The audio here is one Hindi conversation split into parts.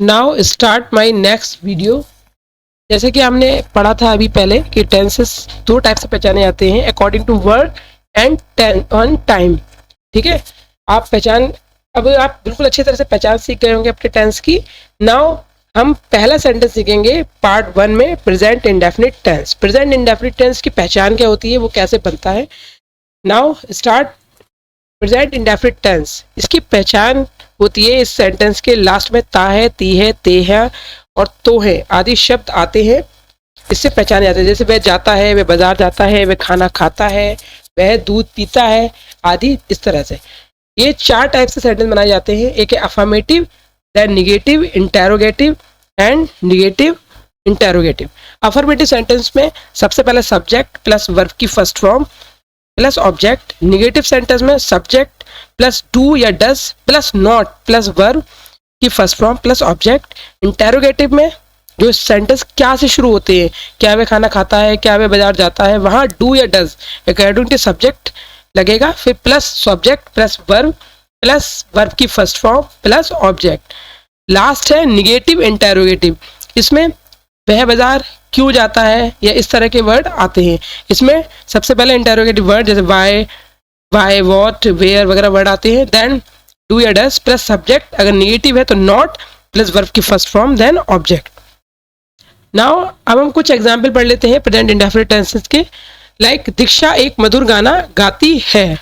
Now start my next video. जैसे कि हमने पढ़ा था अभी पहले कि टेंसेस दो टाइप से पहचाने जाते हैं, according to word and time. ठीक है, आप बिल्कुल अच्छी तरह से पहचान सीख गए होंगे अपने टेंस की। नाउ हम पहला सेंटेंस सीखेंगे पार्ट 1 में, present indefinite tense. Present indefinite tense की पहचान क्या होती है, वो कैसे बनता है। Now start present indefinite tense. इसकी पहचान होती है, इस सेंटेंस के लास्ट में ता है, ती है, ते है और तो है आदि शब्द आते हैं, इससे पहचाने जाते हैं। जैसे वह जाता है, वह बाजार जाता है, वह खाना खाता है, वह दूध पीता है आदि। इस तरह से ये 4 टाइप से सेंटेंस बनाए जाते हैं। एक है affirmative, then negative, interrogative and negative interrogative. Affirmative sentence में सबसे पहले सब्जेक्ट प्लस वर्ब की first form plus object. Negative sentence में सब्जेक्ट प्लस डू या does plus not plus verb की first form plus object. Interrogative में जो सेंटेंस क्या से शुरू होते हैं, क्या वह खाना खाता है, क्या वह बाजार जाता है, वहां डू या डज अकॉर्डिंग टू सब्जेक्ट लगेगा, फिर प्लस सब्जेक्ट प्लस वर्ब की first form plus object. Last है निगेटिव इंटेरोगेटिव। इसमें वह बाजार क्यों जाता है या इस तरह के वर्ड आते हैं। इसमें सबसे पहले इंटेरोगेटिव वर्ड जैसे वाई, वॉट, वेयर वगैरह वर्ड आते हैं, देन डू या डज प्लस सब्जेक्ट। अगर निगेटिव है तो नॉट प्लस वर्ब की first form then object. Now अब हम कुछ एग्जाम्पल पढ़ लेते हैं प्रेजेंट इंडेफिनिट टेंसेस के। लाइक दीक्षा एक मधुर गाना गाती है।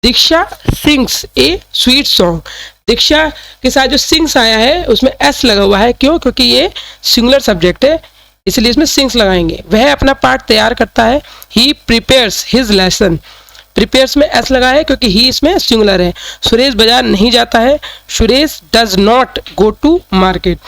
Diksha sings a sweet song. Diksha के साथ जो सिंग्स आया है उसमें एस लगा हुआ है, क्यों? क्योंकि ये सिंगुलर सब्जेक्ट है, इसलिए इसमें सिंग्स लगाएंगे। वह अपना पाठ तैयार करता है। ही प्रिपेयर्स हिज लेसन। प्रिपेयर्स में एस लगा है क्योंकि ही इसमें सिंगुलर है। सुरेश बाजार नहीं जाता है। Suresh does not go to market.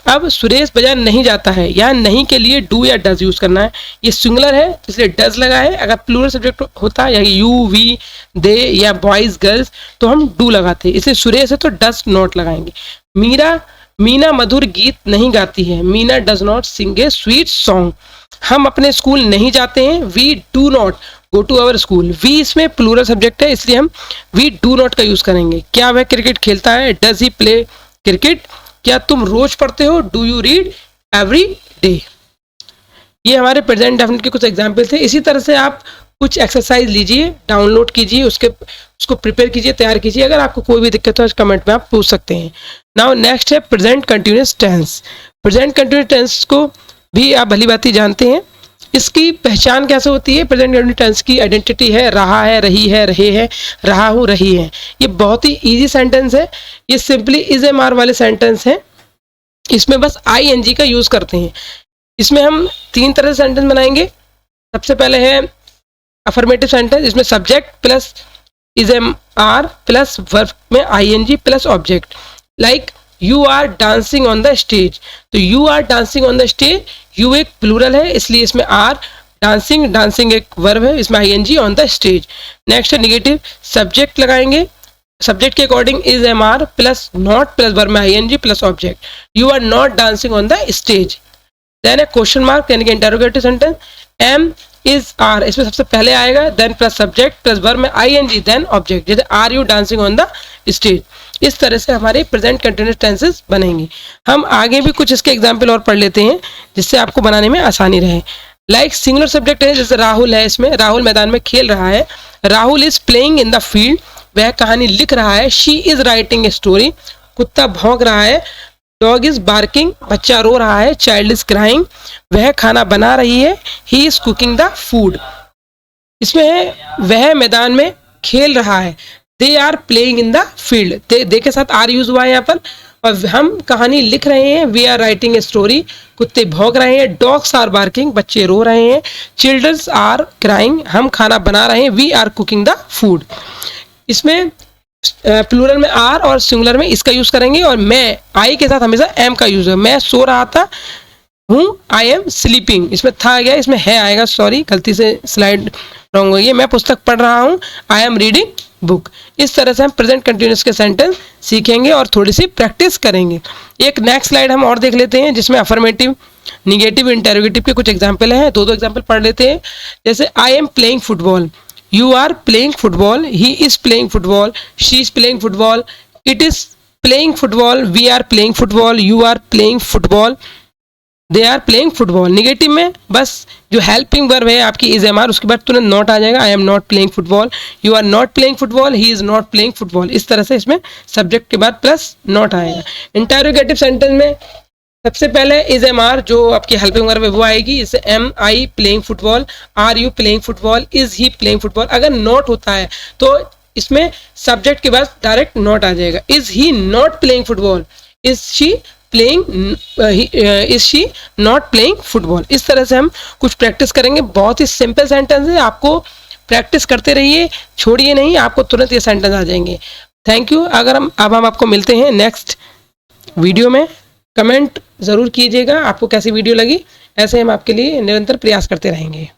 अब सुरेश बाजार नहीं जाता है, यहाँ नहीं के लिए डू या डज यूज करना है। ये सिंगुलर है इसलिए डज लगा है। अगर प्लूरल सब्जेक्ट होता है, यू, वी, दे या बॉयज गर्ल्स, तो हम डू लगाते हैं। इसलिए सुरेश है तो डज नॉट लगाएंगे। मीना मधुर गीत नहीं गाती है। Meena does not sing a sweet song. हम अपने स्कूल नहीं जाते हैं। We do not go to our school. We इसमें प्लूरल सब्जेक्ट है इसलिए हम वी डू नॉट का यूज करेंगे। क्या वह क्रिकेट खेलता है? Does he play cricket. क्या तुम रोज पढ़ते हो? Do you read every day. ये हमारे प्रेजेंट डेफिनेट के कुछ एग्जाम्पल थे। इसी तरह से आप कुछ एक्सरसाइज लीजिए, डाउनलोड कीजिए, उसको प्रिपेयर कीजिए, तैयार कीजिए। अगर आपको कोई भी दिक्कत हो कमेंट में आप पूछ सकते हैं। नाउ नेक्स्ट है present continuous tense. Present continuous tense को भी आप भली भांति जानते हैं। इसकी पहचान कैसे होती है? प्रेजेंट कंटिन्यूअस टेंस की आइडेंटिटी है रहा है, रही है, रहे हैं, रहा हूँ, रही है। ये बहुत ही इजी सेंटेंस है। ये सिंपली इज एम आर वाले सेंटेंस है। इसमें बस ING का यूज करते हैं। इसमें हम 3 तरह से सेंटेंस बनाएंगे। सबसे पहले है अफर्मेटिव सेंटेंस, इसमें subject plus is am are plus verb में ING plus object. Like you are dancing on the stage, तो you are dancing on the stage, you एक प्लूरल है इसलिए इसमें आर, डांसिंग एक वर्ब है, इसमें ING on the stage. Next है निगेटिव, सब्जेक्ट लगाएंगे, सब्जेक्ट के according is am are plus not plus verb में ING plus object. You are not dancing on the stage. Then है क्वेश्चन मार्क यानी कि interrogative sentence, am is are, इसमें सबसे पहले आएगा, then plus subject plus verb में ING देन ऑब्जेक्ट। जैसे are you dancing on the stage. इस तरह से हमारे प्रेजेंट कंटिन्यूअस टेंसेस बनेंगे। हम आगे भी कुछ इसके एग्जाम्पल और पढ़ लेते हैं जिससे आपको बनाने में आसानी रहे। लाइक सिंगुलर सब्जेक्ट है, जैसे राहुल है, इसमें राहुल मैदान में खेल रहा है। Rahul is playing in the field, वह कहानी लिख रहा है। She is writing a story, कुत्ता भौंक रहा है। डॉग इज बार्किंग, बच्चा रो रहा है। चाइल्ड इज क्राइंग, वह खाना बना रही है। He is cooking the food. इसमें है वह मैदान में खेल रहा है। They are playing in the field, they के साथ आर यूज हुआ है यहाँ पर। और हम कहानी लिख रहे हैं, we are writing a story, कुत्ते भौंक रहे हैं। डॉग्स आर बार्किंग, बच्चे रो रहे हैं। चिल्ड्रंस आर क्राइंग, हम खाना बना रहे हैं। We are cooking the food. इसमें प्लूरल में आर और सिंगुलर में इसका यूज करेंगे। और मैं, आई के साथ हमेशा एम का यूज है। मैं सो रहा था हूँ, आई एम स्लीपिंग। इसमें था गया, इसमें है आएगा, सॉरी गलती से स्लाइड रॉन्ग हो गई। मैं पुस्तक पढ़ रहा हूँ, आई एम रीडिंग बुक। इस तरह से हम प्रेजेंट कंटिन्यूअस के सेंटेंस सीखेंगे और थोड़ी सी प्रैक्टिस करेंगे। एक नेक्स्ट स्लाइड हम और देख लेते हैं जिसमें अफर्मेटिव, निगेटिव, इंटेरोगेटिव के कुछ एग्जाम्पल हैं। 2 एग्जाम्पल पढ़ लेते हैं। जैसे I am playing football, you are playing football, he is playing football, she is playing football, it is playing football, we are playing football, you are playing football, they are playing football. Negative में बस जो हेल्पिंग वर्ब है आपकी इज एम आर, उसके बाद तुरंत नॉट आ जाएगा, I am not playing football, you are not playing football, he is not playing football. इस तरह से इसमें सब्जेक्ट के बाद प्लस नॉट आएगा। इंटरोगेटिव सेंटेंस में सबसे पहले इज एम आर जो आपकी हेल्पिंग वर्ब है वो आएगी, जैसे am I playing football, are you playing football, is he playing football. अगर नॉट होता है तो इसमें सब्जेक्ट के बाद डायरेक्ट नॉट आ जाएगा। Is he not playing football, is she playing, is she not playing football. इस तरह से हम कुछ प्रैक्टिस करेंगे। बहुत ही सिंपल सेंटेंस है, आपको प्रैक्टिस करते रहिए, छोड़िए नहीं, आपको तुरंत ये सेंटेंस आ जाएंगे। Thank you. अगर हम आपको मिलते हैं नेक्स्ट वीडियो में। कमेंट ज़रूर कीजिएगा आपको कैसी वीडियो लगी, ऐसे हम आपके लिए निरंतर प्रयास करते रहेंगे।